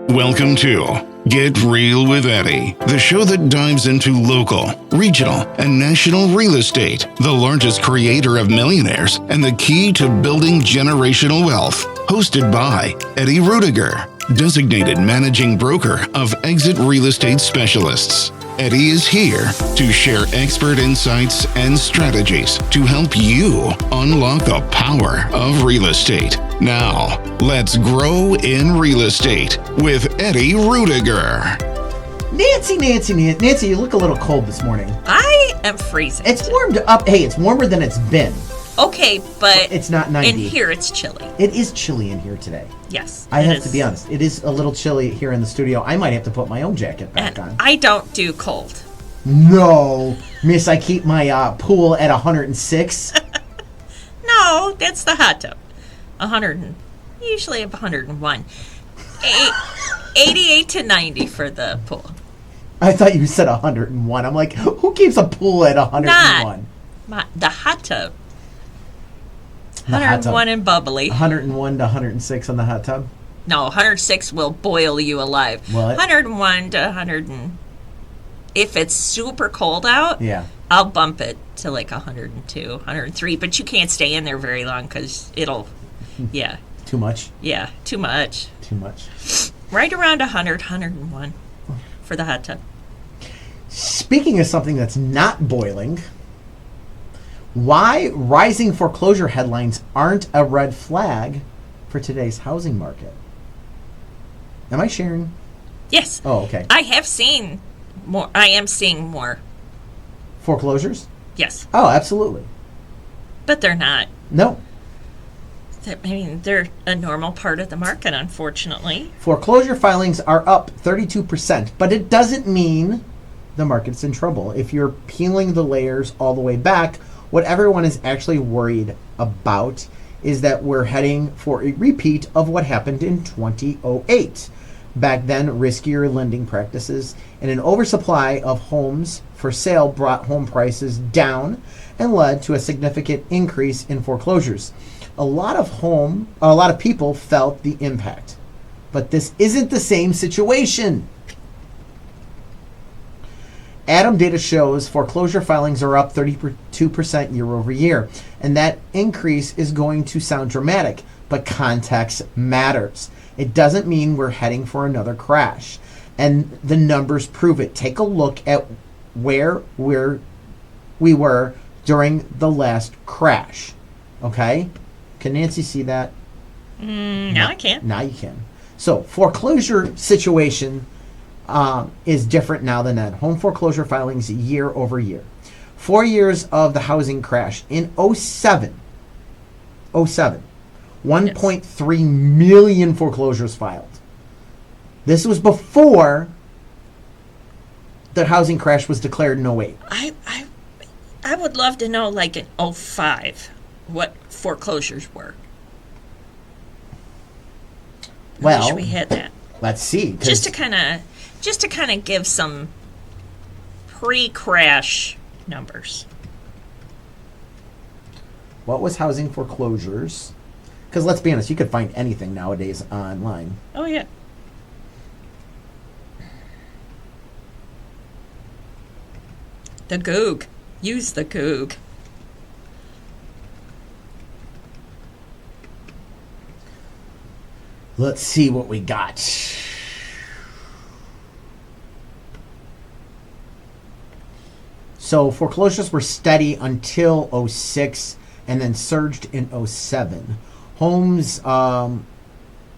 Welcome to Get Real with Eddie, the show that dives into local, regional, and national real estate, the largest creator of millionaires, and the key to building generational wealth. Hosted by Eddie Rudiger, designated managing broker of Exit Real Estate Specialists. Eddie is here to share expert insights and strategies to help you unlock the power of real estate. Now, let's grow in real estate with Eddie Rudiger. Nancy, you look a little cold this morning. I am freezing. It's warmed up. Hey, it's warmer than it's been. Okay, but it's not 90. In here, it's chilly. It is chilly in here today. Yes. I have to be honest. It is a little chilly here in the studio. I might have to put my own jacket back on. I don't do cold. No, miss, I keep my pool at 106. No, that's the hot tub. Usually 101. 88 to 90 for the pool. I thought you said 101. I'm like, who keeps a pool at 101? The hot tub. 101 and bubbly. 101 to 106 on the hot tub? No, 106 will boil you alive. What? 101 to 100 and... If it's super cold out, yeah, I'll bump it to like 102, 103. But you can't stay in there very long because it'll, yeah. Too much? Yeah, too much. Too much. Right around 100, 101 for the hot tub. Speaking of something that's not boiling, why rising foreclosure headlines aren't a red flag for today's housing market. Am I sharing? Yes. Oh, okay. I have seen more. I am seeing more. Foreclosures? Yes. Oh, absolutely. But they're not. No. I mean, they're a normal part of the market, unfortunately. Foreclosure filings are up 32%, but it doesn't mean the market's in trouble. If you're peeling the layers all the way back, what everyone is actually worried about is that we're heading for a repeat of what happened in 2008. Back then, riskier lending practices and an oversupply of homes for sale brought home prices down and led to a significant increase in foreclosures. A lot of people felt the impact, but this isn't the same situation. Adam data shows foreclosure filings are up 32% year over year, and that increase is going to sound dramatic, but context matters. It doesn't mean we're heading for another crash, and the numbers prove it. Take a look at where we were during the last crash. Okay? Can Nancy see that? Now I can. Now you can. So foreclosure situation is different now than that. Home foreclosure filings year over year. 4 years of the housing crash. In 07, 1.3 million foreclosures filed. This was before the housing crash was declared in 08. I would love to know, like in 05, what foreclosures were. Well, I wish we had that. Let's see. Just to kind of give some pre-crash numbers. What was housing foreclosures? Because let's be honest, you could find anything nowadays online. Oh, yeah. The Goog. Use the Goog. Let's see what we got. So foreclosures were steady until 06 and then surged in 07. Homes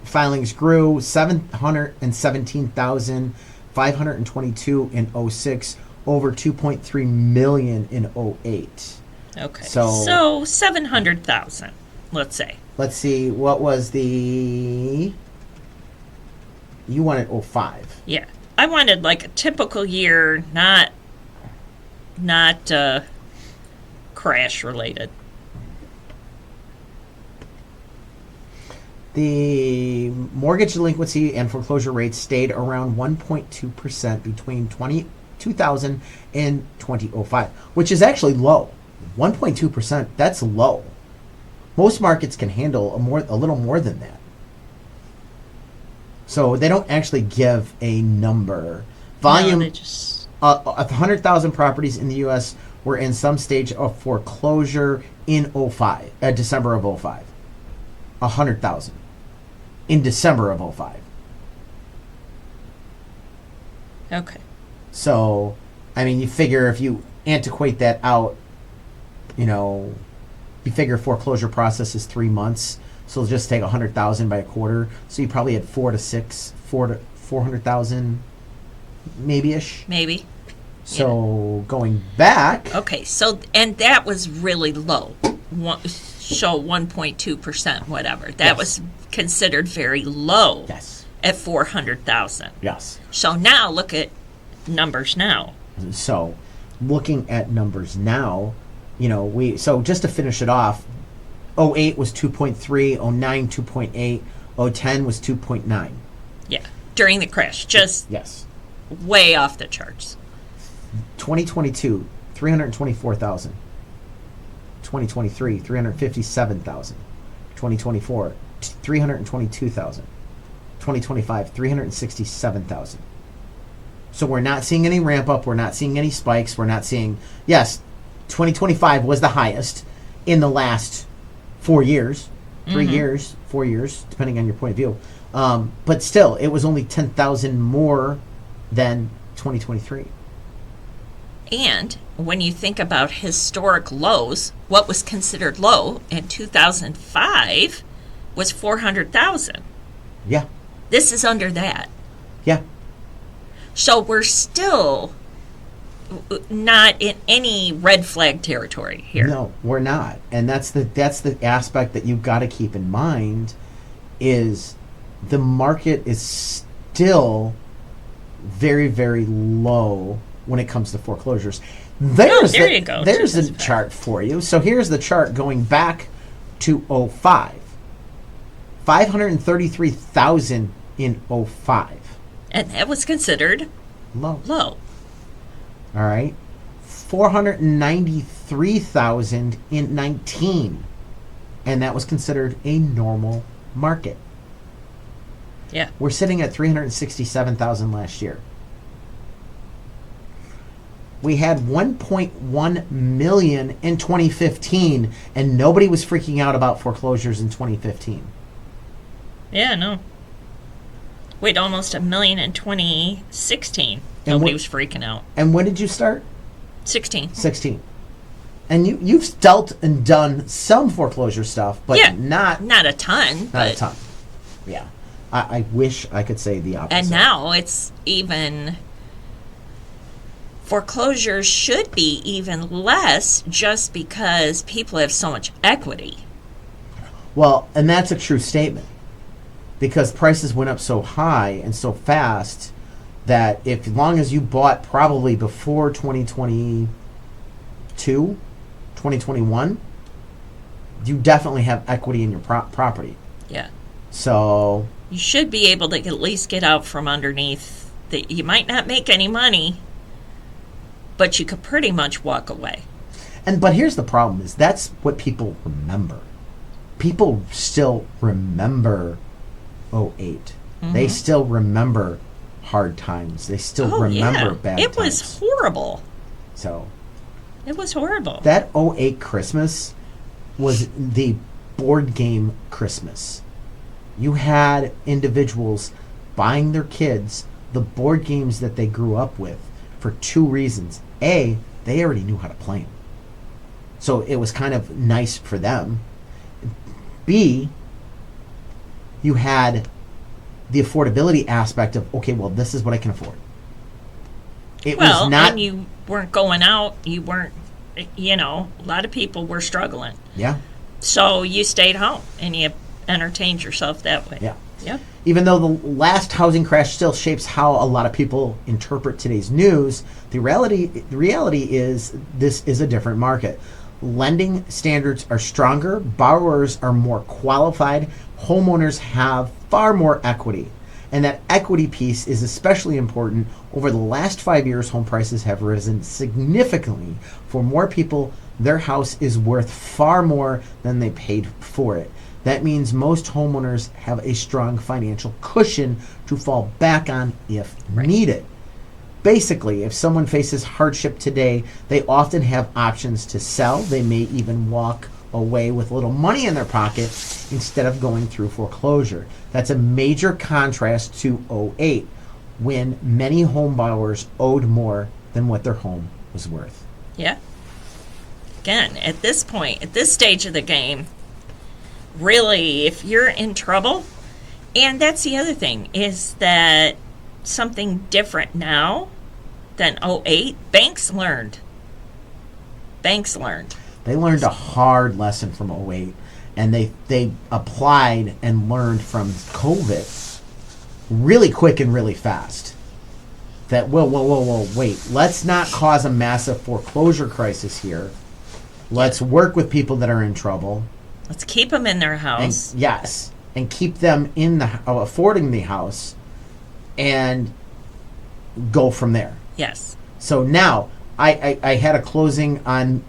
filings grew 717,522 in 06, over 2.3 million in 08. Okay. So 700,000, let's say. Let's see, what was the... You wanted 05. Yeah. I wanted like a typical year, not crash related. The mortgage delinquency and foreclosure rates stayed around 1.2% between 2000 and 2005, which is actually low. 1.2%, that's low. Most markets can handle a little more than that. So they don't actually give a number. No, Volume, they just 100,000 properties in the U.S. were in some stage of foreclosure in December of 05. 100,000 in December of 05. okay. So, I mean, you figure if you antiquate that out, you figure foreclosure process is 3 months. So just take 100,000 by a quarter. So you probably had 400,000 maybe-ish. Maybe. So going back, Okay, so, and that was really low. 1.2%, whatever. That Yes. was considered very low yes, at 400,000. yes. So now look at numbers now. So looking at numbers now, so just to finish it off, 08 was 2.3, 09 2.8, 010 was 2.9. Yeah, during the crash, just Yes. way off the charts. 2022, 324,000. 2023, 357,000. 2024, 322,000. 2025, 367,000. So we're not seeing any ramp up. We're not seeing any spikes. We're not seeing, yes, 2025 was the highest in the last 4 years, 3 years, 4 years, depending on your point of view. But still, it was only 10,000 more than 2023. And when you think about historic lows, what was considered low in 2005 was 400,000. Yeah, This is under that. yeah. So we're still not in any red flag territory here. No, we're not, and that's the aspect that you've got to keep in mind is the market is still very, very low when it comes to foreclosures. There's there you go. There's a That's fair. chart for you. So here's the chart going back to 05. 533,000 in 05. And that was considered Low. low. All right. 493,000 in 19. And that was considered a normal market. Yeah. We're sitting at 367,000 last year. We had 1.1 million in 2015, and nobody was freaking out about foreclosures in 2015. Yeah, no. Wait, almost 1 million in 2016. And Nobody what- was freaking out. And when did you start? 16. 16. And you've dealt and done some foreclosure stuff, but Yeah. not Not a ton, a but ton. Yeah. I wish I could say the opposite. and now it's even foreclosures should be even less just because people have so much equity. Well, and that's a true statement. Because prices went up so high and so fast that if as long as you bought probably before 2022, 2021, you definitely have equity in your property. Yeah. So, You should be able to at least get out from underneath that. You might not make any money, but you could pretty much walk away. but here's the problem is that's what people remember. People still remember 08. They still remember hard times. They still remember bad It times. was horrible. So, It was horrible. that 08 Christmas was the board game Christmas. You had individuals buying their kids the board games that they grew up with for two reasons. A, they already knew how to play them. So it was kind of nice for them. B, you had the affordability aspect of, okay, well, this is what I can afford. It Well, was not... and you weren't going out. You weren't, a lot of people were struggling. Yeah, So you stayed home and you entertained yourself that way. yeah. Yep. Even though the last housing crash still shapes how a lot of people interpret today's news, the reality is this is a different market. Lending standards are stronger, borrowers are more qualified, homeowners have far more equity. And that equity piece is especially important. Over the last 5 years, home prices have risen significantly. For more people, their house is worth far more than they paid for it. That means most homeowners have a strong financial cushion to fall back on if needed. Basically, if someone faces hardship today, they often have options to sell. They may even walk away with a little money in their pocket instead of going through foreclosure. That's a major contrast to '08, when many home borrowers owed more than what their home was worth. Yeah. Again, at this point, at this stage of the game, really, if you're in trouble, and that's the other thing, is that something different now than '08, banks learned. They learned a hard lesson from '08, and they applied and learned from COVID really quick and really fast. That, whoa, wait, let's not cause a massive foreclosure crisis here. Let's work with people that are in trouble. Let's keep them in their house. And keep them in the affording the house, and go from there. Yes. So now, I had a closing on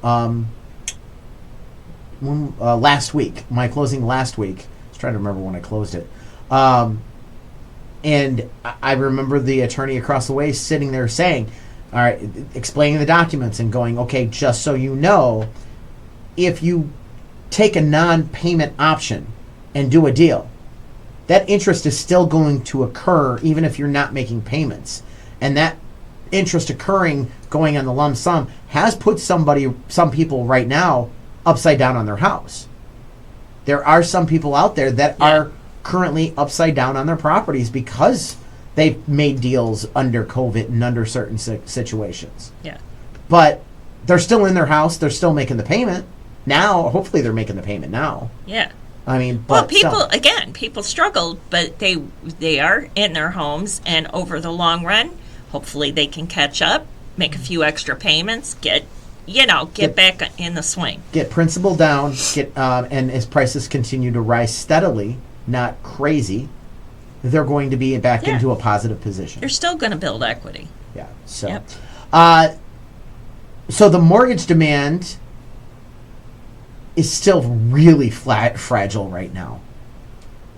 last week. My closing last week. I was trying to remember when I closed it. And I remember the attorney across the way sitting there saying, all right, explaining the documents and going, okay, just so you know, if you take a non-payment option and do a deal, that interest is still going to occur even if you're not making payments. And that interest occurring, going on the lump sum, has put some people right now upside down on their house. There are some people out there that are currently upside down on their properties because they've made deals under COVID and under certain situations. Yeah. But they're still in their house. They're still making the payment now. Hopefully they're making the payment now. Yeah. I mean, well, but people struggled, but they are in their homes, and over the long run, hopefully they can catch up, make a few extra payments, get back in the swing. Get principal down, and as prices continue to rise steadily, not crazy, they're going to be back into a positive position. They're still going to build equity. Yeah. So, so the mortgage demand is still really fragile right now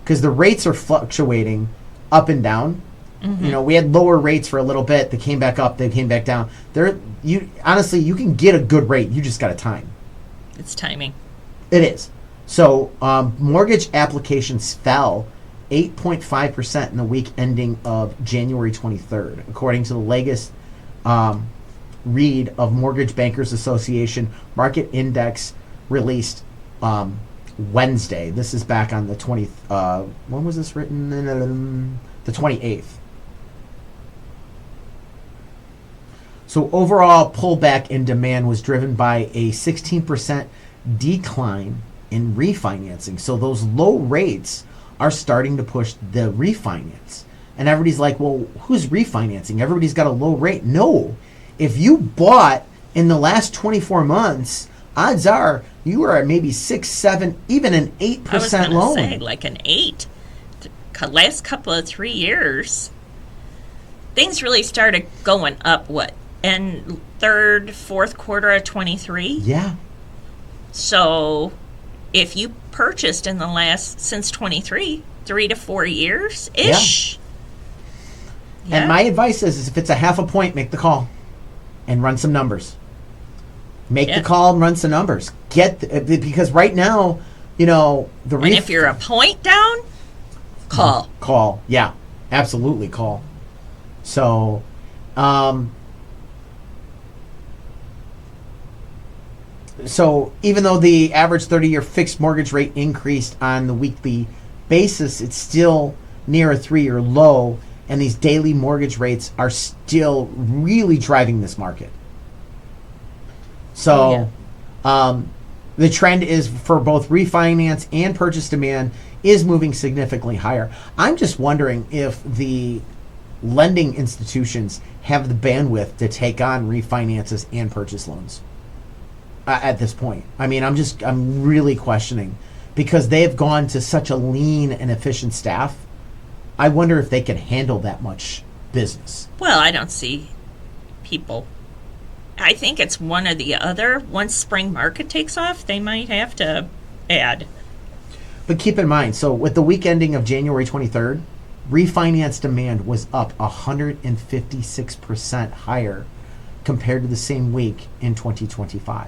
because the rates are fluctuating up and down. Mm-hmm. You know, we had lower rates for a little bit. They came back up. They came back down. Honestly, you can get a good rate. You just got to time. It's timing. It is. So mortgage applications fell 8.5% in the week ending of January 23rd, according to the latest read of Mortgage Bankers Association Market Index released Wednesday. This is back on the 20th. When was this written? The 28th. So overall pullback in demand was driven by a 16% decline in refinancing. So those low rates are starting to push the refinance. And everybody's like, well, who's refinancing? Everybody's got a low rate. No. If you bought in the last 24 months, odds are you are at maybe 6, 7, even an 8% loan. I was going to say, like an 8. The last couple of 3 years, things really started going up, in third, fourth quarter of 23? Yeah. So if you purchased in the since 23, 3 to 4 years-ish. Yeah. And my advice is if it's a half a point, make the call and run some numbers. Make the call and run some numbers. Because right now, and if you're a point down, call. Call. Yeah. Absolutely call. So, even though the average 30-year fixed mortgage rate increased on the weekly basis, it's still near a 3-year low, and these daily mortgage rates are still really driving this market. So, the trend is for both refinance and purchase demand is moving significantly higher. I'm just wondering if the lending institutions have the bandwidth to take on refinances and purchase loans at this point. I mean, I'm really questioning because they have gone to such a lean and efficient staff. I wonder if they can handle that much business. Well, I don't see people. I think it's one or the other. Once spring market takes off, they might have to add. But keep in mind, so with the week ending of January 23rd, refinance demand was up 156% higher compared to the same week in 2025.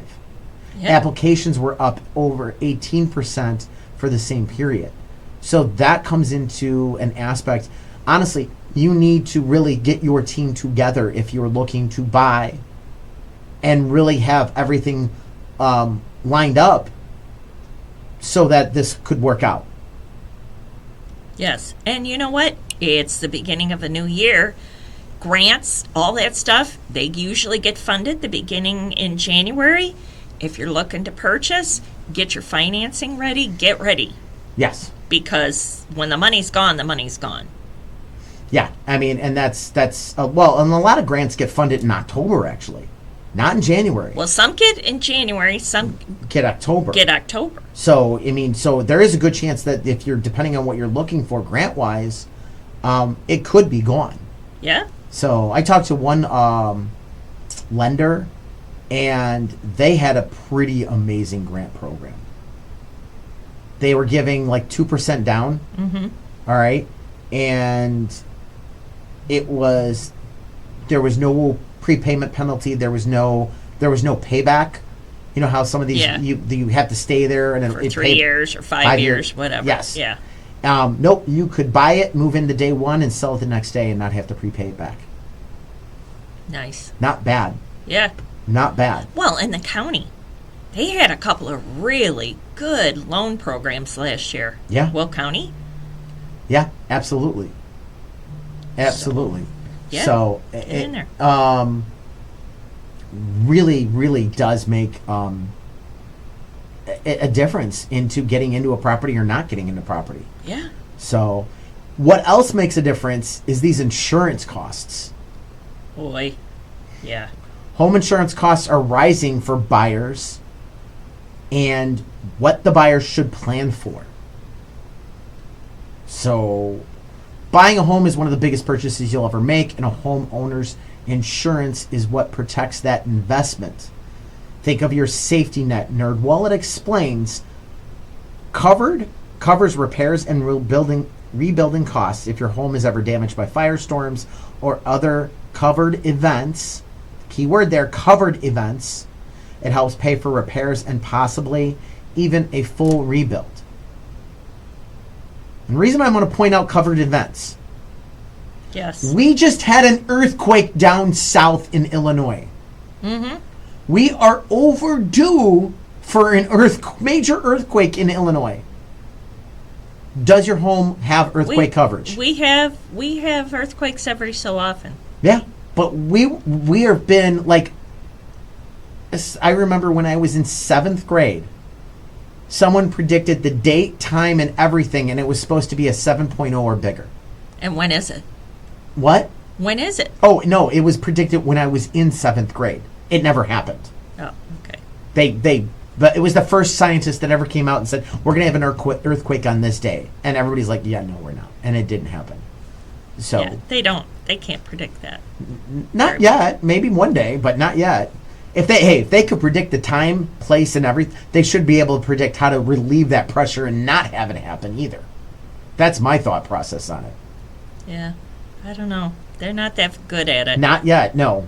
Yeah. Applications were up over 18% for the same period. So that comes into an aspect. Honestly, you need to really get your team together if you're looking to buy and really have everything lined up so that this could work out. Yes. And you know what? It's the beginning of a new year. Grants, all that stuff, they usually get funded the beginning in January. If you're looking to purchase, get your financing ready, get ready. Yes. Because when the money's gone, the money's gone. Yeah. I mean, and that's well, and a lot of grants get funded in October, actually. Not in January. Well, some get in January, some Get October. get October. So, I mean, so there is a good chance that if you're, depending on what you're looking for grant-wise, it could be gone. Yeah? So I talked to one lender, and they had a pretty amazing grant program. They were giving like 2% down. Mm-hmm. All right, and there was no prepayment penalty. There was no payback. You know how some of these Yeah. you have to stay there and For 3 years or 5 years, whatever. Yes. Yeah. Nope. You could buy it, move into day one, and sell it the next day, and not have to prepay it back. Nice. Not bad. Yeah. Not bad. Well, in the county, they had a couple of really good loan programs last year. Yeah. Will County? Yeah. Absolutely. Absolutely. Yeah. So Get in there. really, really does make a difference into getting into a property or not getting into property. Yeah. So, what else makes a difference is these insurance costs. Boy. Yeah. Home insurance costs are rising for buyers and what the buyers should plan for. So, buying a home is one of the biggest purchases you'll ever make, and a homeowner's insurance is what protects that investment. Think of your safety net. NerdWallet explains covers repairs and rebuilding costs if your home is ever damaged by firestorms or other covered events. Keyword there, covered events. It helps pay for repairs and possibly even a full rebuild. And the reason I'm going to point out covered events, Yes. we just had an earthquake down south in Illinois. Mm-hmm. We are overdue for an major earthquake in Illinois. Does your home have earthquake coverage? We have earthquakes every so often. Yeah, but we have been like, I remember when I was in 7th grade, someone predicted the date, time, and everything, and it was supposed to be a 7.0 or bigger. And when is it? What? When is it? Oh, no, it was predicted when I was in 7th grade. It never happened. Oh, okay. But it was the first scientist that ever came out and said, we're going to have an earthquake on this day. And everybody's like, yeah, no, we're not. And it didn't happen. So, Yeah, they can't predict that. not yet. Maybe one day, but not yet. If they could predict the time, place, and everything, they should be able to predict how to relieve that pressure and not have it happen either. That's my thought process on it. Yeah. I don't know. They're not that good at it. Not yet. No.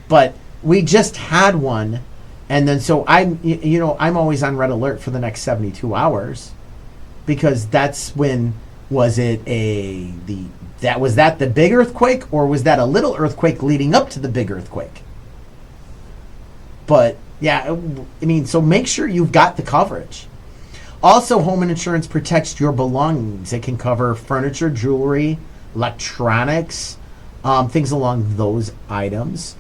But we just had one. And then so I'm always on red alert for the next 72 hours because that's when, was that the big earthquake, or was that a little earthquake leading up to the big earthquake? But yeah, I mean, so make sure you've got the coverage. Also, home insurance protects your belongings. It can cover furniture, jewelry, electronics, things along those items.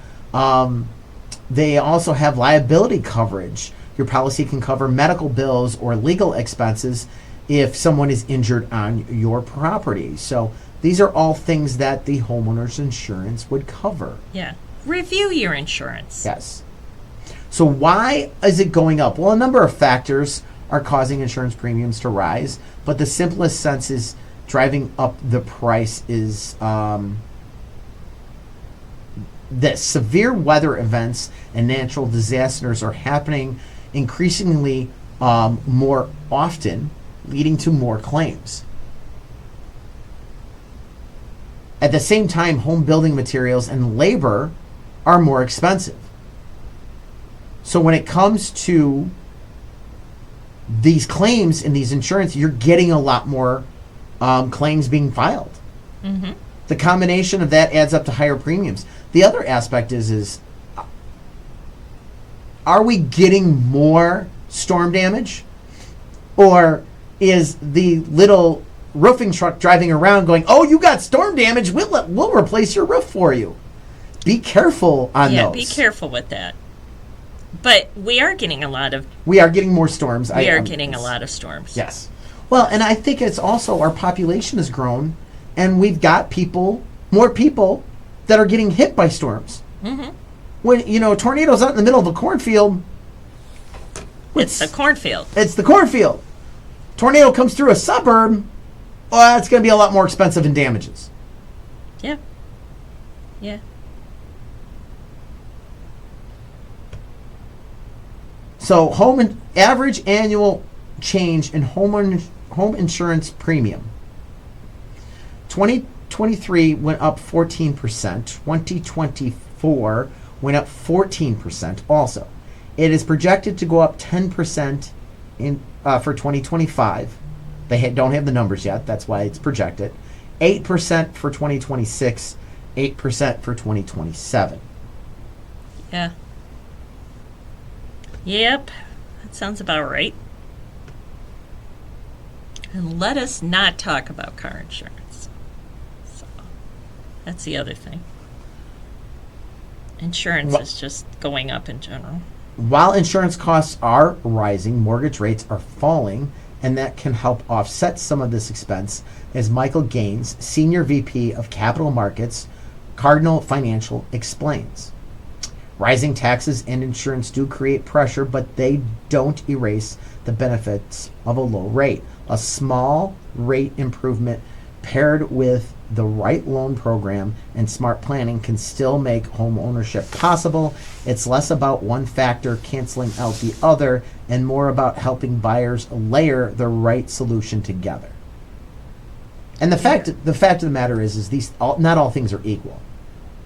They also have liability coverage. Your policy can cover medical bills or legal expenses if someone is injured on your property. So these are all things that the homeowner's insurance would cover. Yeah. Review your insurance. Yes. So why is it going up? Well, a number of factors are causing insurance premiums to rise, but the simplest sense is driving up the price is that severe weather events and natural disasters are happening increasingly more often. leading to more claims. At the same time, home building materials and labor are more expensive. So when it comes to these claims and these insurance, you're getting a lot more claims being filed. Mm-hmm. The combination of that adds up to higher premiums. The other aspect is are we getting more storm damage? Or is the little roofing truck driving around going, oh, you got storm damage, we'll replace your roof for you? Be careful on those. Yeah, be careful with that. But we are getting a lot of... We are getting more storms. We are getting a lot of storms. Yes. Well, and I think it's also our population has grown, and we've got more people that are getting hit by storms. Mm-hmm. When, tornadoes out in the middle of a cornfield. It's the cornfield. It's the cornfield. Tornado comes through a suburb, well, it's going to be a lot more expensive in damages. Yeah. Yeah. So average annual change in home insurance premium. 2023 went up 14%. 2024 went up 14% also. It is projected to go up 10% for 2025. They don't have the numbers yet. That's why it's projected. 8% for 2026. 8% for 2027. Yeah. Yep. That sounds about right. And let us not talk about car insurance. So that's the other thing. Insurance is just going up in general. While insurance costs are rising, mortgage rates are falling, and that can help offset some of this expense, as Michael Gaines, Senior VP of Capital Markets, Cardinal Financial, explains. Rising taxes and insurance do create pressure, but they don't erase the benefits of a low rate. A small rate improvement paired with the right loan program and smart planning can still make home ownership possible. It's less about one factor canceling out the other and more about helping buyers layer the right solution together. And the fact of the matter is not all things are equal.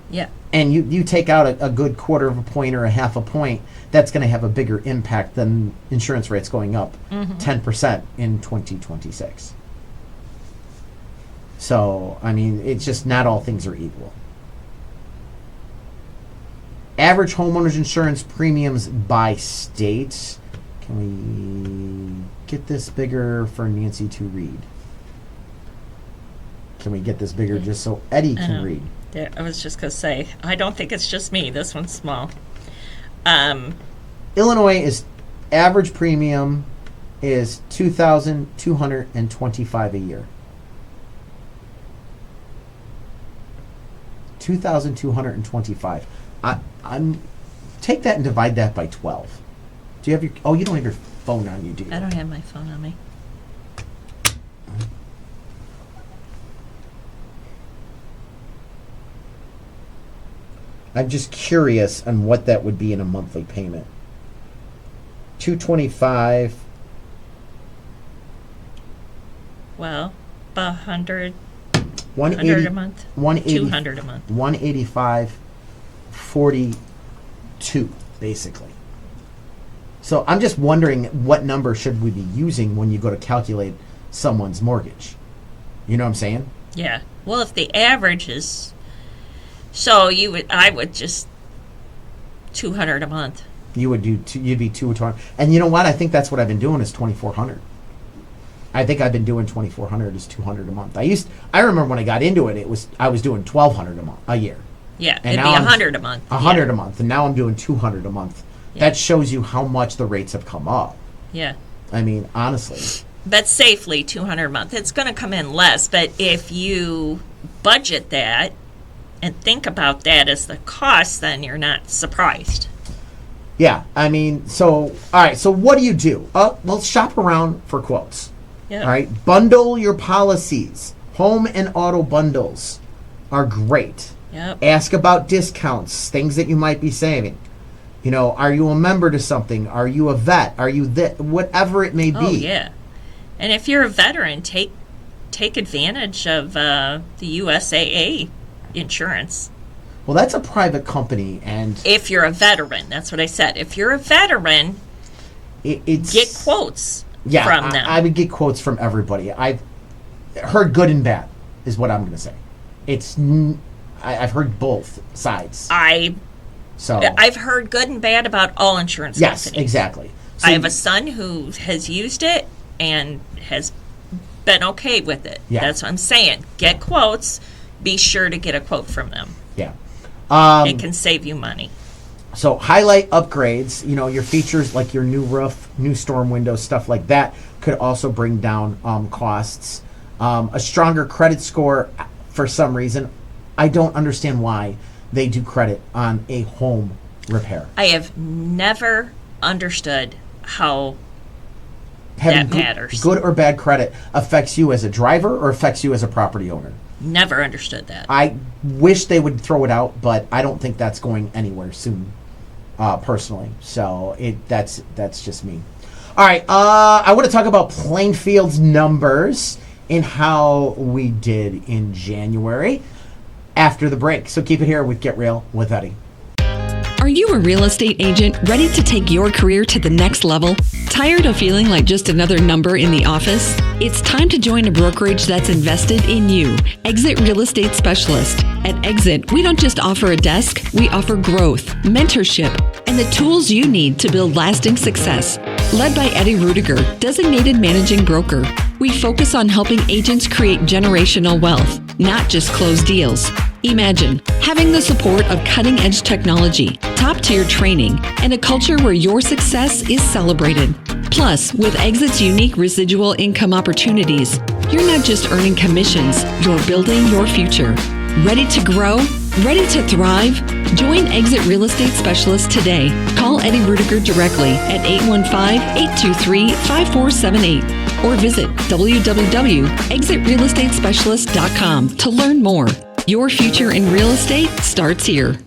Yeah. And you take out a good quarter of a point or a half a point, that's going to have a bigger impact than insurance rates going up 10% in 2026. So, I mean, it's just not all things are equal. Average homeowners insurance premiums by state. Can we get this bigger for Nancy to read? Can we get this bigger just so Eddie can read? Yeah, I was just going to say, I don't think it's just me. This one's small. Illinois is average premium is $2,225 a year. $2,225. I'm take that and divide that by 12. Do you have your? Oh, you don't have your phone on you, do you? I don't have my phone on me. I'm just curious on what that would be in a monthly payment. $225. Well, about 100 180 a month. 180 200 a month. 185.42 basically. So I'm just wondering what number should we be using when you go to calculate someone's mortgage. You know what I'm saying? Yeah. Well, if the average is, so I would just 200 a month. You'd be 200. And you know what? I think that's what I've been doing is 2,400. I think I've been doing 2,400 is 200 a month. I remember when I got into it, I was doing 1,200 a year. Yeah, and it'd be 100 a month. 100 a month, and now I'm doing 200 a month. Yeah. That shows you how much the rates have come up. Yeah. I mean, honestly. But safely 200 a month. It's going to come in less, but if you budget that and think about that as the cost, then you're not surprised. Yeah, I mean, all right, so what do you do? Well, shop around for quotes. Yep. All right, bundle your policies. Home and auto bundles are great. Yep. Ask about discounts, things that you might be saving. You know, are you a member to something? Are you a vet? Are you whatever it may be? Oh, yeah. And if you're a veteran, take advantage of the USAA insurance. Well, that's a private company, and If you're a veteran, that's what I said. If you're a veteran, it's get quotes from them. I would get quotes from everybody. I've heard good and bad, is what I'm going to say. I've heard both sides. I've heard good and bad about all insurance Yes, companies. exactly. So I have a son who has used it and has been okay with it. Yeah. That's what I'm saying. Get quotes. Be sure to get a quote from them. Yeah. It can save you money. So highlight upgrades, your features like your new roof, new storm windows, stuff like that could also bring down costs. A stronger credit score, for some reason, I don't understand why they do credit on a home repair. I have never understood how Having that matters. Good or bad credit affects you as a driver or affects you as a property owner. Never understood that. I wish they would throw it out, but I don't think that's going anywhere soon, personally. So that's just me. All right, I want to talk about Plainfield's numbers and how we did in January after the break. So keep it here with Get Real with Eddie. Are you a real estate agent ready to take your career to the next level? Tired of feeling like just another number in the office? It's time to join a brokerage that's invested in you. Exit Real Estate Specialist. At Exit, we don't just offer a desk, we offer growth, mentorship, and the tools you need to build lasting success. Led by Eddie Rudiger, designated managing broker, we focus on helping agents create generational wealth, not just close deals. Imagine having the support of cutting-edge technology, top-tier training, and a culture where your success is celebrated. Plus, with Exit's unique residual income opportunities, you're not just earning commissions, you're building your future. Ready to grow? Ready to thrive? Join Exit Real Estate Specialist today. Call Eddie Rudiger directly at 815-823-5478 or visit www.exitrealestatespecialist.com to learn more. Your future in real estate starts here.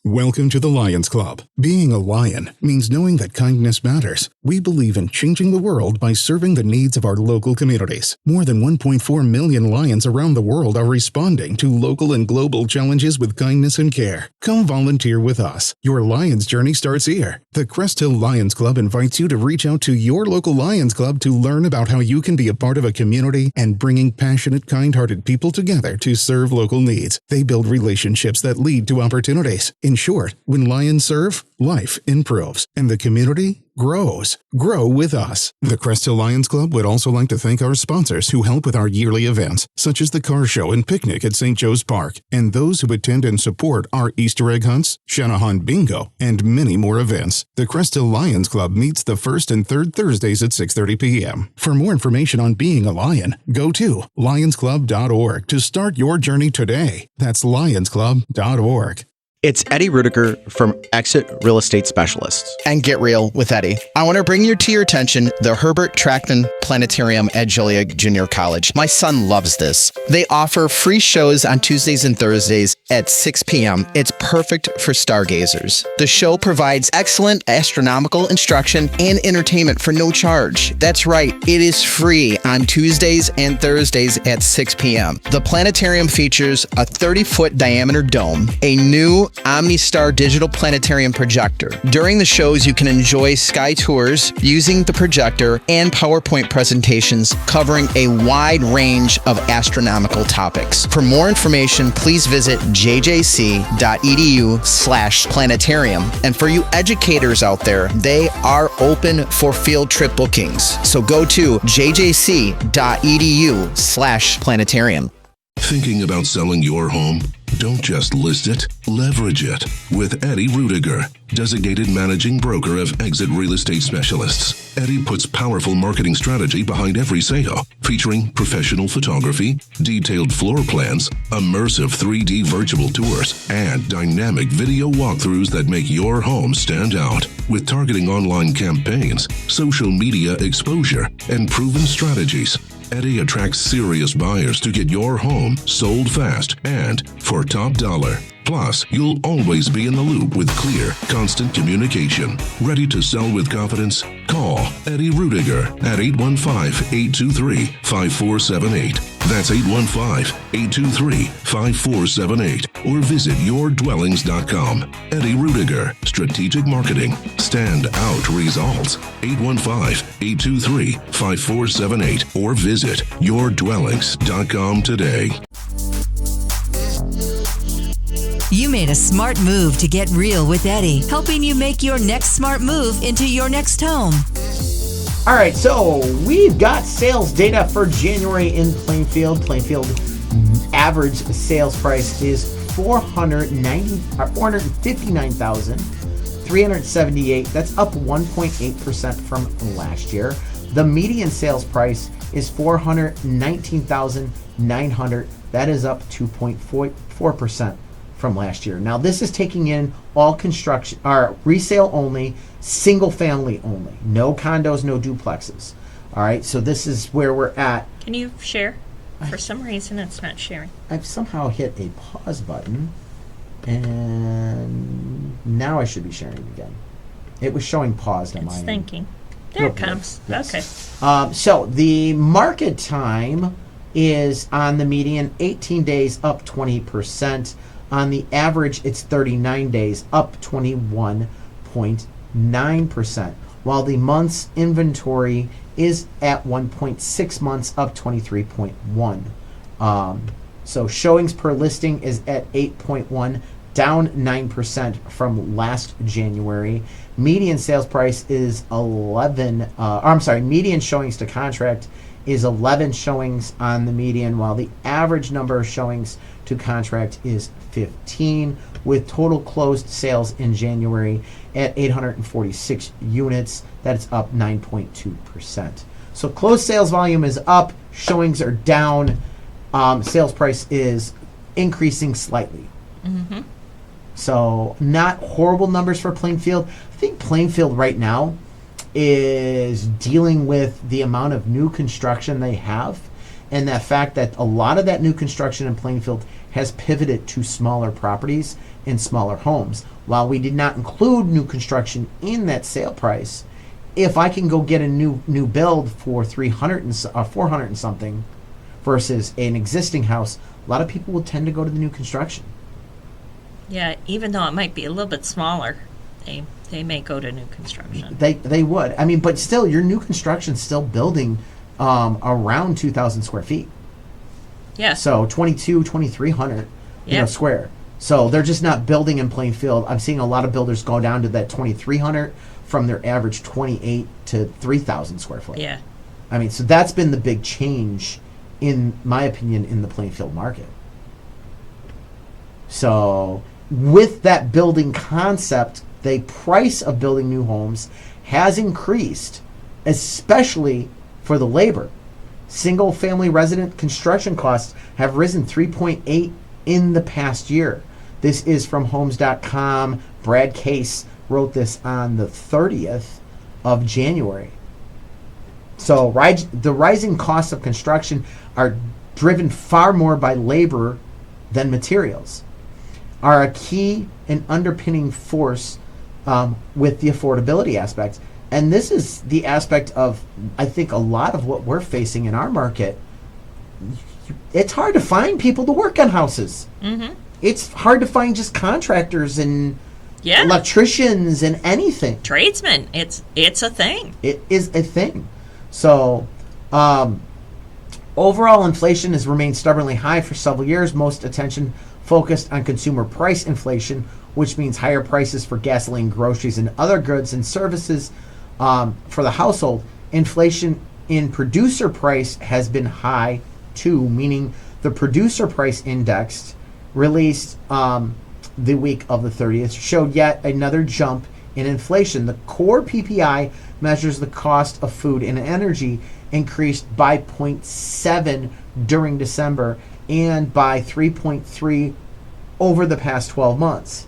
Welcome to the Lions Club. Being a lion means knowing that kindness matters. We believe in changing the world by serving the needs of our local communities. More than 1.4 million lions around the world are responding to local and global challenges with kindness and care. Come volunteer with us. Your Lions journey starts here. The Crest Hill Lions Club invites you to reach out to your local Lions Club to learn about how you can be a part of a community and bringing passionate, kind-hearted people together to serve local needs. They build relationships that lead to opportunities. In short, when lions serve, life improves, and the community grows. Grow with us. The Crest Hill Lions Club would also like to thank our sponsors who help with our yearly events, such as the car show and picnic at St. Joe's Park, and those who attend and support our Easter egg hunts, Shanahan Bingo, and many more events. The Crest Hill Lions Club meets the first and third Thursdays at 6:30 p.m. For more information on being a lion, go to lionsclub.org to start your journey today. That's lionsclub.org. It's Eddie Rudiger from Exit Real Estate Specialists. And Get Real with Eddie. I want to bring to your attention the Herbert Trackman Planetarium at Joliet Junior College. My son loves this. They offer free shows on Tuesdays and Thursdays at 6 p.m. It's perfect for stargazers. The show provides excellent astronomical instruction and entertainment for no charge. That's right, it is free on Tuesdays and Thursdays at 6 p.m. The planetarium features a 30-foot diameter dome, a new OmniStar digital planetarium projector. During the shows, you can enjoy sky tours using the projector and PowerPoint presentations covering a wide range of astronomical topics. For more information, please visit jjc.edu/planetarium. And for you educators out there, they are open for field trip bookings. So go to jjc.edu/planetarium. Thinking about selling your home? Don't just list it, leverage it with Eddie Rudiger, designated managing broker of Exit Real Estate Specialists. Eddie puts powerful marketing strategy behind every sale, featuring professional photography, detailed floor plans, immersive 3D virtual tours, and dynamic video walkthroughs that make your home stand out. With targeting online campaigns, social media exposure, and proven strategies, Eddie attracts serious buyers to get your home sold fast and for top dollar. Plus, you'll always be in the loop with clear, constant communication. Ready to sell with confidence? Call Eddie Rudiger at 815-823-5478. That's 815-823-5478. Or visit yourdwellings.com. Eddie Rudiger, Strategic Marketing. Stand out results. 815-823-5478. Or visit yourdwellings.com today. You made a smart move to get real with Eddie, helping you make your next smart move into your next home. All right, so we've got sales data for January in Plainfield. Plainfield average sales price is $459,378. That's up 1.8% from last year. The median sales price is $419,900. That is up 2.4% from last year. Now this is taking in all construction, or resale only, single family only, no condos, no duplexes. All right, so this is where we're at. Can you share? For some reason, it's not sharing. I've somehow hit a pause button, and now I should be sharing again. It was showing paused on my It's end. thinking. There it comes. Yes. Okay. So the market time is on the median 18 days, up 20%. On the average, it's 39 days, up 21.9%, while the month's inventory is at 1.6 months, up 23.1. So showings per listing is at 8.1, down 9% from last January. Median sales price is 11, median showings to contract is 11 showings on the median, while the average number of showings to contract is 15, with total closed sales in January at 846 units. That's up 9.2%. So closed sales volume is up, showings are down, sales price is increasing slightly. Mm-hmm. So not horrible numbers for Plainfield. I think Plainfield right now is dealing with the amount of new construction they have, and that fact that a lot of that new construction in Plainfield has pivoted to smaller properties and smaller homes. While we did not include new construction in that sale price, if I can go get a new build for 400 and something versus an existing house, a lot of people will tend to go to the new construction. Yeah, even though it might be a little bit smaller, they may go to new construction. They would. I mean, but still, your new construction's still building around 2,000 square feet. Yeah. So 2,300 square. So they're just not building in Plainfield. I'm seeing a lot of builders go down to that 2,300 from their average 28 to 3,000 square foot. Yeah. I mean, so that's been the big change, in my opinion, in the Plainfield market. So with that building concept, the price of building new homes has increased, especially for the labor. Single family resident construction costs have risen 3.8 in the past year. This is from homes.com. Brad Case wrote this on the 30th of January. So the rising costs of construction are driven far more by labor than materials, are a key and underpinning force with the affordability aspect. And this is the aspect of, I think, a lot of what we're facing in our market. It's hard to find people to work on houses. Mm-hmm. It's hard to find just contractors and Yeah. electricians and anything. Tradesmen, it's a thing. It is a thing. So, overall inflation has remained stubbornly high for several years. Most attention focused on consumer price inflation, which means higher prices for gasoline, groceries, and other goods and services for the household. Inflation in producer price has been high too, meaning the producer price index released the week of the 30th showed yet another jump in inflation. The core PPI measures the cost of food and energy increased by 0.7 during December and by 3.3 over the past 12 months.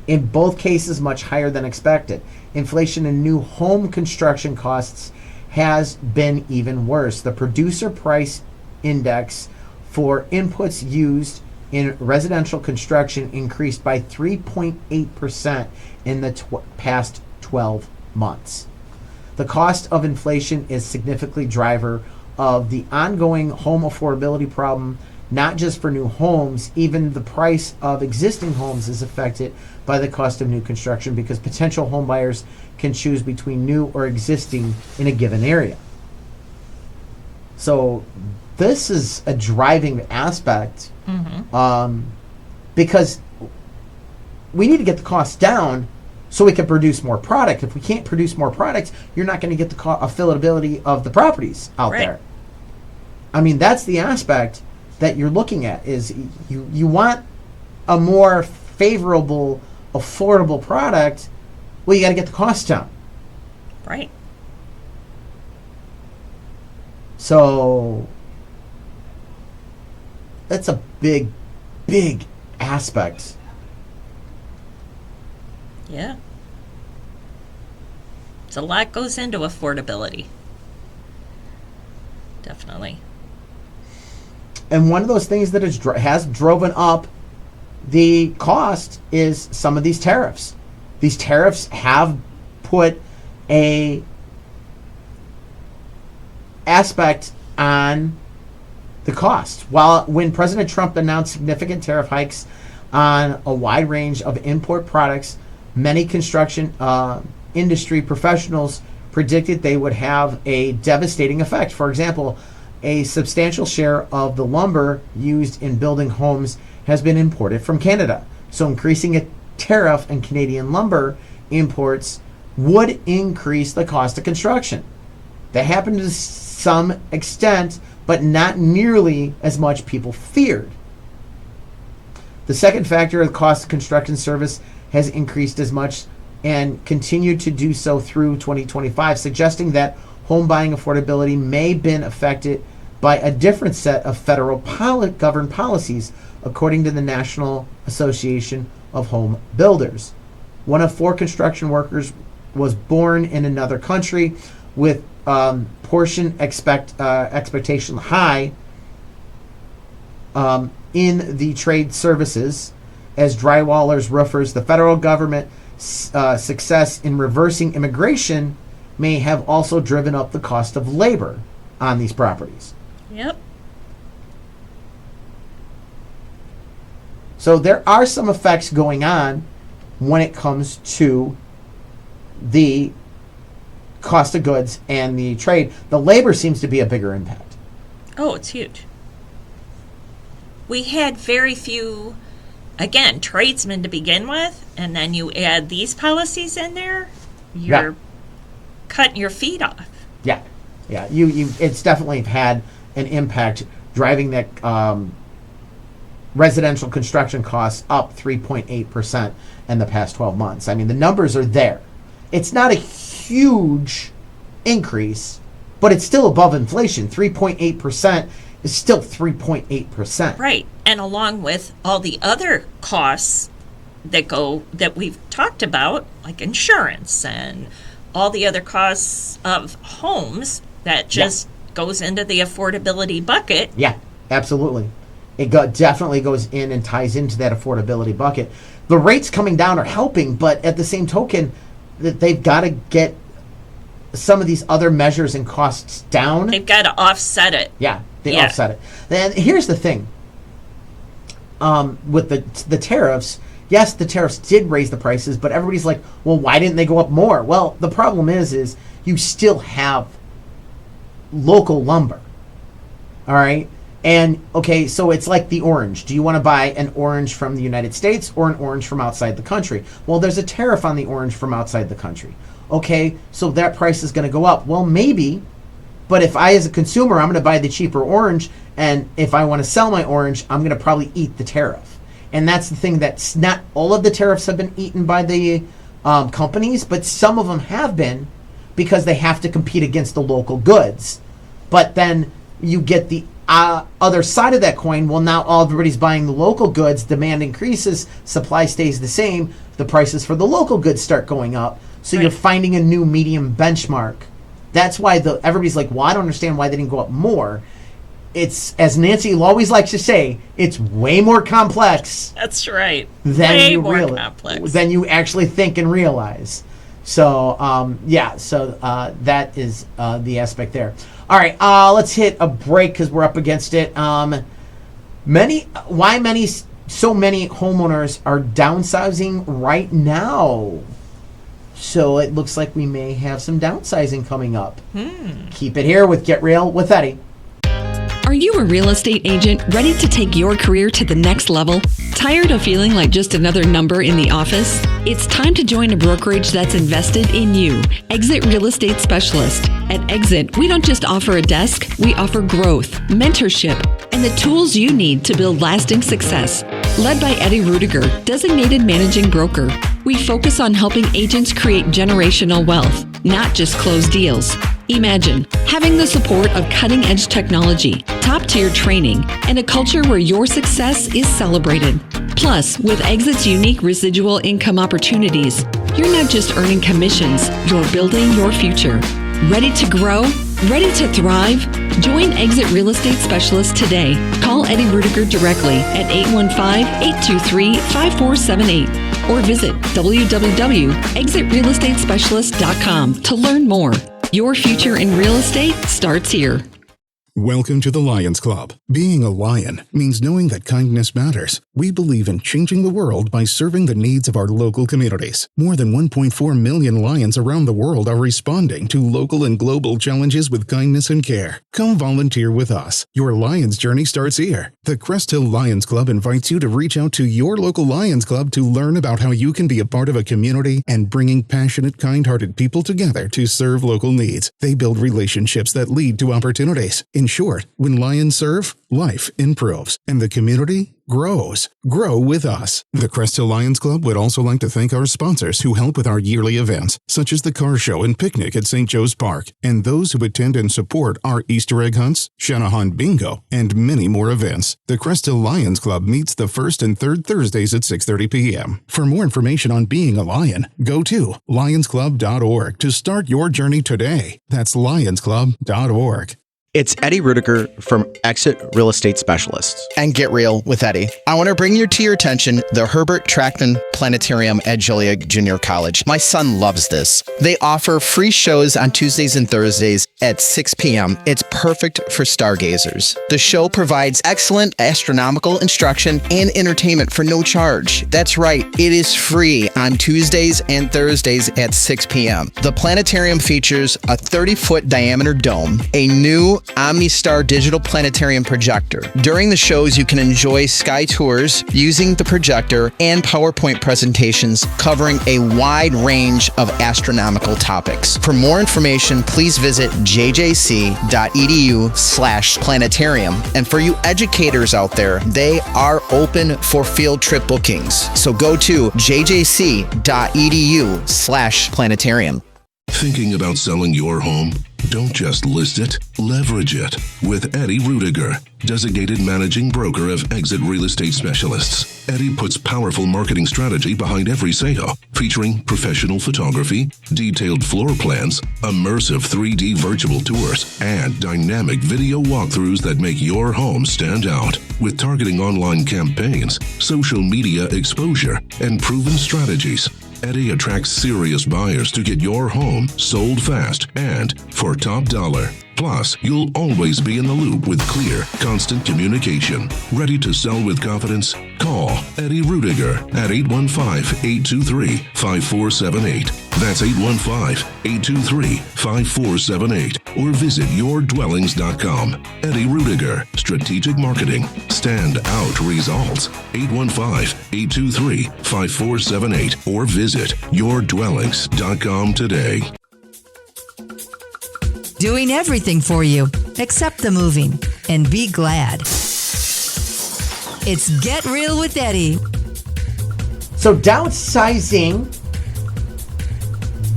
In both cases, much higher than expected. Inflation in new home construction costs has been even worse. The producer price index for inputs used in residential construction increased by 3.8% in the past 12 months. The cost of inflation is significantly driver of the ongoing home affordability problem, not just for new homes. Even the price of existing homes is affected by the cost of new construction because potential home buyers can choose between new or existing in a given area. So this is a driving aspect, because we need to get the costs down so we can produce more product. If we can't produce more products, you're not going to get the affordability of the properties out there. I mean, that's the aspect that you're looking at, is you want a more favorable, affordable product. Well, you got to get the costs down. Right. So that's a big, big aspect. Yeah. So a lot goes into affordability. Definitely. And one of those things that has driven up the cost is some of these tariffs. These tariffs have put a aspect on the cost. When President Trump announced significant tariff hikes on a wide range of import products, many construction industry professionals predicted they would have a devastating effect. For example, a substantial share of the lumber used in building homes has been imported from Canada. So increasing a tariff on Canadian lumber imports would increase the cost of construction. That happened to some extent, but not nearly as much people feared. The second factor, the cost of construction service, has increased as much and continued to do so through 2025, suggesting that home buying affordability may have been affected by a different set of federal governed policies, according to the National Association of Home Builders. One of 4 construction workers was born in another country, with portion expectation high in the trade services as drywallers, roofers. The federal government success in reversing immigration may have also driven up the cost of labor on these properties. Yep. So there are some effects going on when it comes to the cost of goods and the trade. The labor seems to be a bigger impact. Oh, it's huge. We had very few, again, tradesmen to begin with, and then you add these policies in there, you're cutting your feet off. Yeah. You it's definitely had an impact, driving that residential construction costs up 3.8% in the past 12 months. I mean, the numbers are there. It's not a huge increase, but it's still above inflation. 3.8% is still 3.8%. Right. And along with all the other costs that we've talked about, like insurance and all the other costs of homes, that just goes into the affordability bucket. Yeah, absolutely. It definitely goes in and ties into that affordability bucket. The rates coming down are helping, but at the same token, that they've got to get some of these other measures and costs down. They've got to offset it. Yeah, they offset it. And here's the thing. With the tariffs, yes, the tariffs did raise the prices, but everybody's like, well, why didn't they go up more? Well, the problem is you still have local lumber. All right? And, okay, so it's like the orange. Do you want to buy an orange from the United States or an orange from outside the country? Well, there's a tariff on the orange from outside the country. Okay, so that price is going to go up. Well, maybe, but if I, as a consumer, I'm going to buy the cheaper orange, and if I want to sell my orange, I'm going to probably eat the tariff. And that's the thing, that's not all of the tariffs have been eaten by the companies, but some of them have been, because they have to compete against the local goods. But then you get the other side of that coin. Well, now everybody's buying the local goods, demand increases, supply stays the same, the prices for the local goods start going up. So you're finding a new medium benchmark. That's why everybody's like, well, I don't understand why they didn't go up more. it's, as Nancy always likes to say, it's way more complex That's right. than Way you more realize, complex. than you actually think and realize. So that is the aspect there. All right, let's hit a break because we're up against it. So many homeowners are downsizing right now. So it looks like we may have some downsizing coming up. Keep it here with Get Real with Eddie. Are you a real estate agent ready to take your career to the next level? Tired of feeling like just another number in the office? It's time to join a brokerage that's invested in you. Exit Real Estate Specialist. At Exit, we don't just offer a desk, we offer growth, mentorship, and the tools you need to build lasting success. Led by Eddie Rudiger, designated managing broker, we focus on helping agents create generational wealth, not just close deals. Imagine having the support of cutting-edge technology, top-tier training, and a culture where your success is celebrated. Plus, with Exit's unique residual income opportunities, you're not just earning commissions, you're building your future. Ready to grow? Ready to thrive? Join Exit Real Estate Specialist today. Call Eddie Rudiger directly at 815-823-5478 or visit www.exitrealestatespecialist.com to learn more. Your future in real estate starts here. Welcome to the Lions Club. Being a lion means knowing that kindness matters. We believe in changing the world by serving the needs of our local communities. More than 1.4 million lions around the world are responding to local and global challenges with kindness and care. Come volunteer with us. Your Lions journey starts here. The Crest Hill Lions Club invites you to reach out to your local Lions Club to learn about how you can be a part of a community and bringing passionate, kind-hearted people together to serve local needs. They build relationships that lead to opportunities. In short, when lions serve, life improves, and the community grows. Grow with us. The Crest Hill Lions Club would also like to thank our sponsors who help with our yearly events, such as the car show and picnic at St. Joe's Park, and those who attend and support our Easter egg hunts, Shanahan Bingo, and many more events. The Crest Hill Lions Club meets the first and third Thursdays at 6:30 p.m. For more information on being a lion, go to lionsclub.org to start your journey today. That's lionsclub.org. It's Eddie Rudiger from Exit Real Estate Specialists and Get Real with Eddie. I want to bring to your attention the Herbert Trackman Planetarium at Joliet Junior College. My son loves this. They offer free shows on Tuesdays and Thursdays at 6 p.m. It's perfect for stargazers. The show provides excellent astronomical instruction and entertainment for no charge. That's right, it is free on Tuesdays and Thursdays at 6 p.m. The planetarium features a 30-foot diameter dome, a new OmniStar digital planetarium projector. During the shows, you can enjoy sky tours using the projector and PowerPoint presentations covering a wide range of astronomical topics. For more information, please visit jjc.edu/planetarium. And for you educators out there, they are open for field trip bookings. So go to jjc.edu/planetarium. Thinking about selling your home? Don't just list it, leverage it with Eddie Rudiger, designated managing broker of Exit Real Estate Specialists. Eddie puts powerful marketing strategy behind every sale, featuring professional photography, detailed floor plans, immersive 3D virtual tours, and dynamic video walkthroughs that make your home stand out. With targeting online campaigns, social media exposure, and proven strategies, Eddie attracts serious buyers to get your home sold fast and for top dollar. Plus, you'll always be in the loop with clear, constant communication. Ready to sell with confidence? Call Eddie Rudiger at 815-823-5478. That's 815-823-5478. Or visit yourdwellings.com. Eddie Rudiger, Strategic Marketing. Stand out results. 815-823-5478. Or visit yourdwellings.com today. Doing everything for you except the moving. And be glad. It's Get Real with Eddie. So downsizing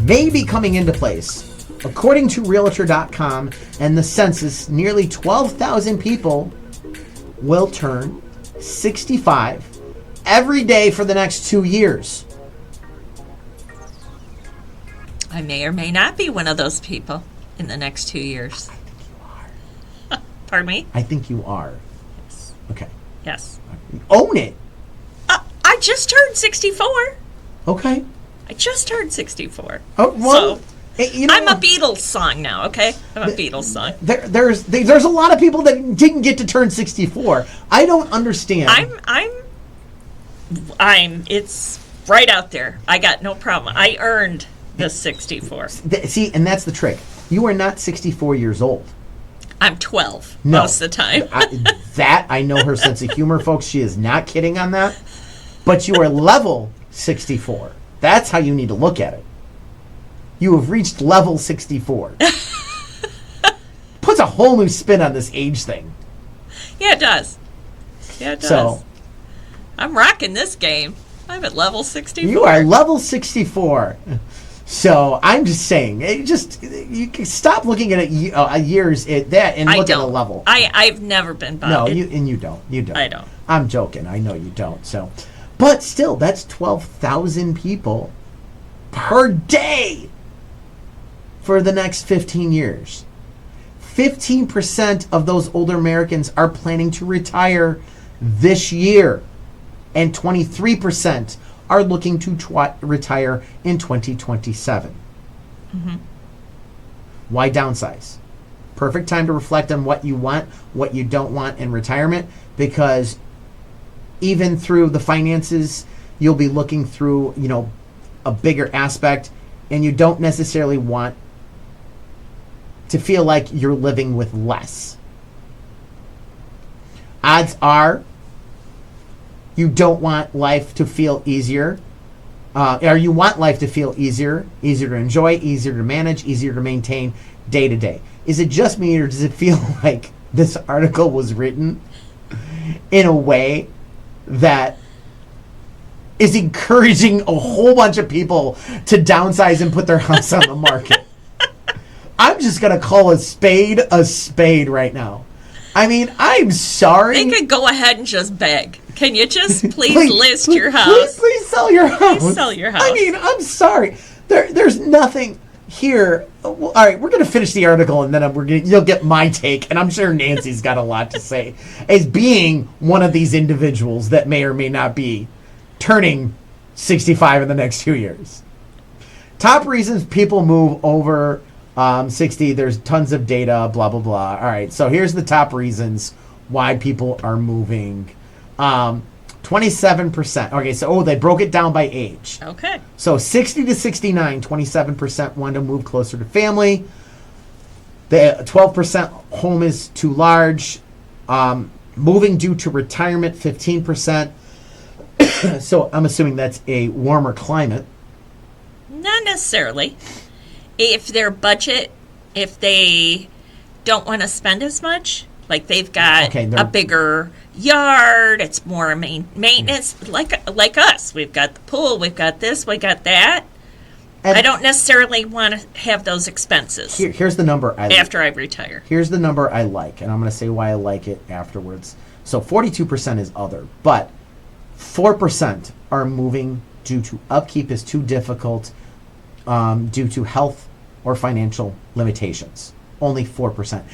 may be coming into place. According to Realtor.com and the census, nearly 12,000 people will turn 65 every day for the next 2 years. I may or may not be one of those people in the next 2 years. Pardon me? I think you are. Okay. Yes. Own it. I just turned 64. Okay. I just turned 64. Oh, well, So, you know, I'm a Beatles song now, okay? I'm a Beatles song. There's a lot of people that didn't get to turn 64. I don't understand. It's right out there. I got no problem. I earned the 64. See, and that's the trick. You are not 64 years old. I'm 12 No. most of the time. I know her sense of humor, folks. She is not kidding on that. But you are level 64. That's how you need to look at it. You have reached level 64. Puts a whole new spin on this age thing. Yeah, it does. Yeah, it does. So, I'm rocking this game. I'm at level 64. you are level 64. So I'm just saying, you can stop looking at it years and look at a level. I've never been No, bought. you don't. You don't. I don't. I'm joking. I know you don't. So, but still, that's 12,000 people per day for the next 15 years. 15% of those older Americans are planning to retire this year, and 23% are looking to retire in 2027. Mm-hmm. Why downsize? Perfect time to reflect on what you want, what you don't want in retirement, because even through the finances, you'll be looking through, a bigger aspect, and you don't necessarily want to feel like you're living with less. Odds are you don't want life to feel easier, or you want life to feel easier to enjoy, easier to manage, easier to maintain day to day. Is it just me, or does it feel like this article was written in a way that is encouraging a whole bunch of people to downsize and put their house on the market? I'm just going to call a spade right now. I mean, I'm sorry. They could go ahead and just beg. Can you just please list your house? Please sell your house. Please sell your house. I mean, I'm sorry. There's nothing here. Well, all right, we're going to finish the article, and then you'll get my take, and I'm sure Nancy's got a lot to say as being one of these individuals that may or may not be turning 65 in the next 2 years. Top reasons people move over 60. There's tons of data, blah, blah, blah. All right, so here's the top reasons why people are moving. 27%. Okay, so they broke it down by age. Okay. So 60 to 69, 27% want to move closer to family. The 12% home is too large. Moving due to retirement, 15%. So I'm assuming that's a warmer climate. Not necessarily. If their budget, if they don't want to spend as much, like they've got a bigger yard, it's more maintenance, like us. We've got the pool, we've got this, we got that. And I don't necessarily want to have those expenses. Here's the number after I retire. Here's the number I like, and I'm going to say why I like it afterwards. So 42% is other, but 4% are moving due to upkeep is too difficult, due to health or financial limitations. Only 4%.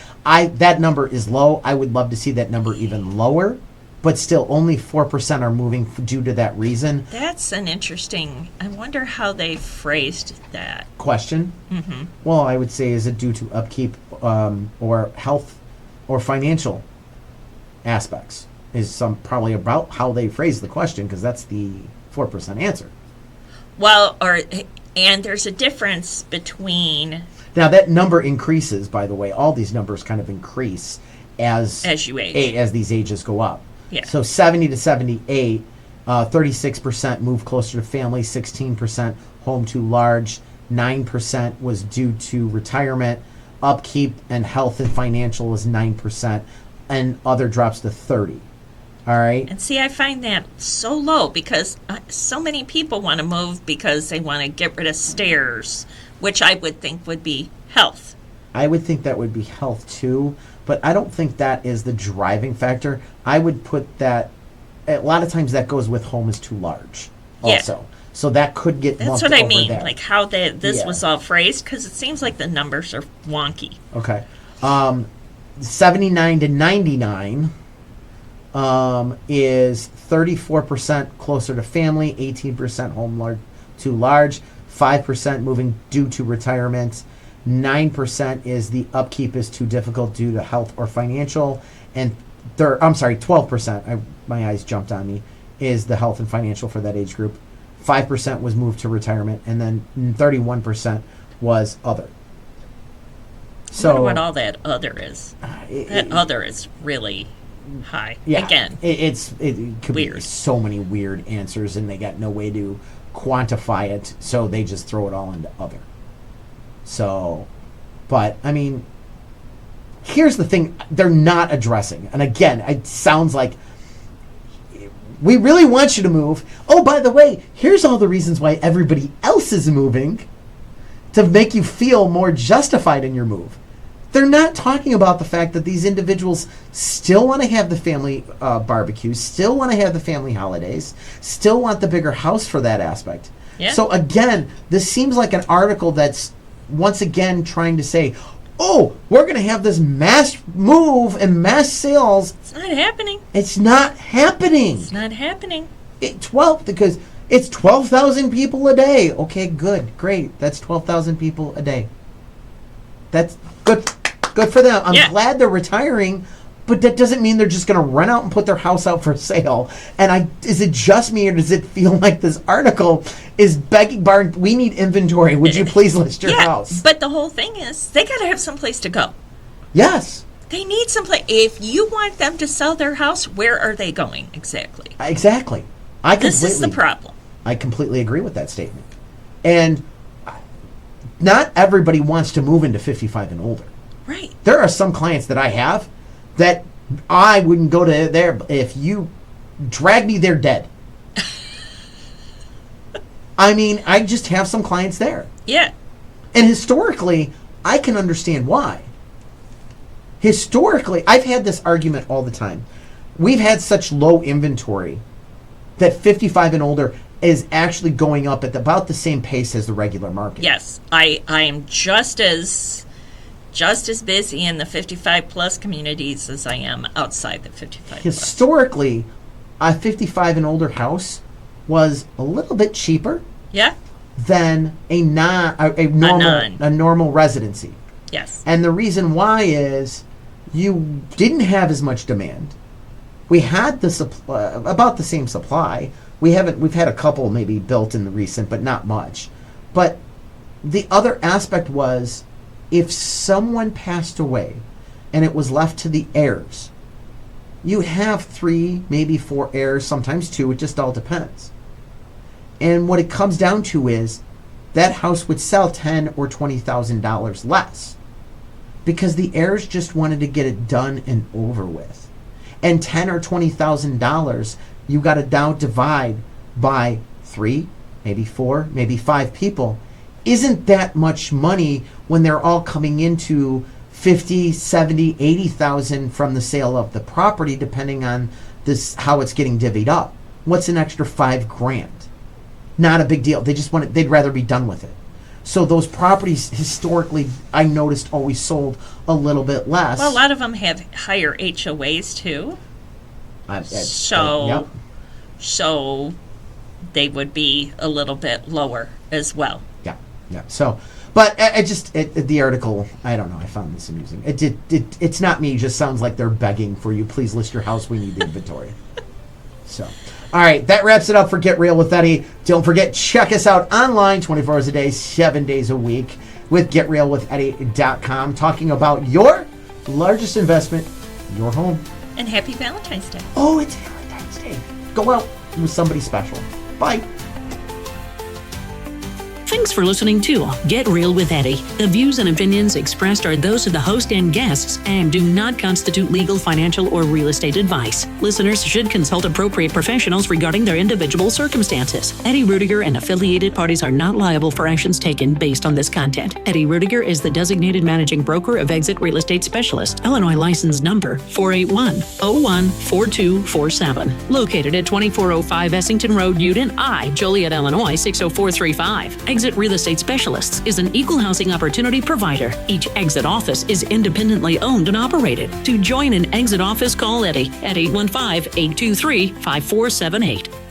That number is low. I would love to see that number even lower, but still only 4% are moving due to that reason. That's an interesting, I wonder how they phrased that. Question? Mm-hmm. Well, I would say, is it due to upkeep or health or financial aspects? Is probably about how they phrase the question, because that's the 4% answer. Well, and there's a difference between... Now, that number increases, by the way. All these numbers kind of increase as you age. As these ages go up. Yeah. So 70 to 78, 36% move closer to family, 16% home too large, 9% was due to retirement, upkeep and health and financial is 9%, and other drops to 30. All right. And see, I find that so low because so many people want to move because they want to get rid of stairs, which I would think would be health. I would think that would be health too, but I don't think that is the driving factor. I would put that, a lot of times that goes with home is too large also. Yeah. So that could get That's lumped what I over mean, there. like how this was all phrased, because it seems like the numbers are wonky. Okay. 79 to 99 is 34% closer to family, 18% home too large, 5% moving due to retirement, 9% is the upkeep is too difficult due to health or financial, and 12%, my eyes jumped on me, is the health and financial for that age group. 5% was moved to retirement, and then 31% was other. I wonder what all that other is. Other is really high. Yeah, Again, it could weird. be so many weird answers, and they got no way to quantify it, so they just throw it all into other. So, but I mean, here's the thing they're not addressing, and again, it sounds like we really want you to move. Oh, by the way, here's all the reasons why everybody else is moving to make you feel more justified in your move. They're not talking about the fact that these individuals still want to have the family barbecues, still want to have the family holidays, still want the bigger house for that aspect. Yeah. So again, this seems like an article that's once again trying to say, oh, we're going to have this mass move and mass sales. It's not happening. It's not happening. It's not happening. Because it's 12,000 people a day. Okay, good, great. That's 12,000 people a day. That's good. Good for them. I'm glad they're retiring, but that doesn't mean they're just going to run out and put their house out for sale. And is it just me, or does it feel like this article is begging, we need inventory. Would you please list your house? But the whole thing is they got to have some place to go. Yes. They need some place. If you want them to sell their house, where are they going exactly? Exactly. This is the problem. I completely agree with that statement. And not everybody wants to move into 55 and older. Right. There are some clients that I have that I wouldn't go to there. If you drag me, they're dead. I mean, I just have some clients there. Yeah. And historically, I can understand why. Historically, I've had this argument all the time. We've had such low inventory that 55 and older is actually going up at about the same pace as the regular market. Yes. I am just as busy in the 55 plus communities as I am outside the 55 Historically, a 55 and older house was a little bit cheaper than a normal residency. Yes. And the reason why is you didn't have as much demand. We had about the same supply. We've had a couple maybe built in the recent, but not much. But the other aspect was, if someone passed away and it was left to the heirs, you have 3, maybe 4 heirs, sometimes 2, it just all depends. And what it comes down to is that house would sell $10,000 or $20,000 less because the heirs just wanted to get it done and over with. And $10,000 or $20,000, you got to now divide by 3, maybe 4, maybe 5 people. Isn't that much money when they're all coming into 50, 70, 80,000 from the sale of the property, depending on this how it's getting divvied up? What's an extra $5,000? Not a big deal. They'd rather be done with it. So those properties historically, I noticed, always sold a little bit less. Well, a lot of them have higher HOAs too. So they would be a little bit lower as well. Yeah. So, but the article, I don't know. I found this amusing. It's not me. It just sounds like they're begging for you. Please list your house. We need the inventory. So, all right. That wraps it up for Get Real with Eddie. Don't forget, check us out online 24 hours a day, 7 days a week with GetRealWithEddie.com, talking about your largest investment, your home. And happy Valentine's Day. Oh, it's Valentine's Day. Go out with somebody special. Bye. Thanks for listening to Get Real with Eddie. The views and opinions expressed are those of the host and guests and do not constitute legal, financial, or real estate advice. Listeners should consult appropriate professionals regarding their individual circumstances. Eddie Rudiger and affiliated parties are not liable for actions taken based on this content. Eddie Rudiger is the designated managing broker of Exit Real Estate Specialist, Illinois license number 481-014247, located at 2405 Essington Road, Uden, Joliet, Illinois 60435. Exit Real Estate Specialists is an equal housing opportunity provider. Each Exit office is independently owned and operated. To join an Exit office, call Eddie at 815-823-5478.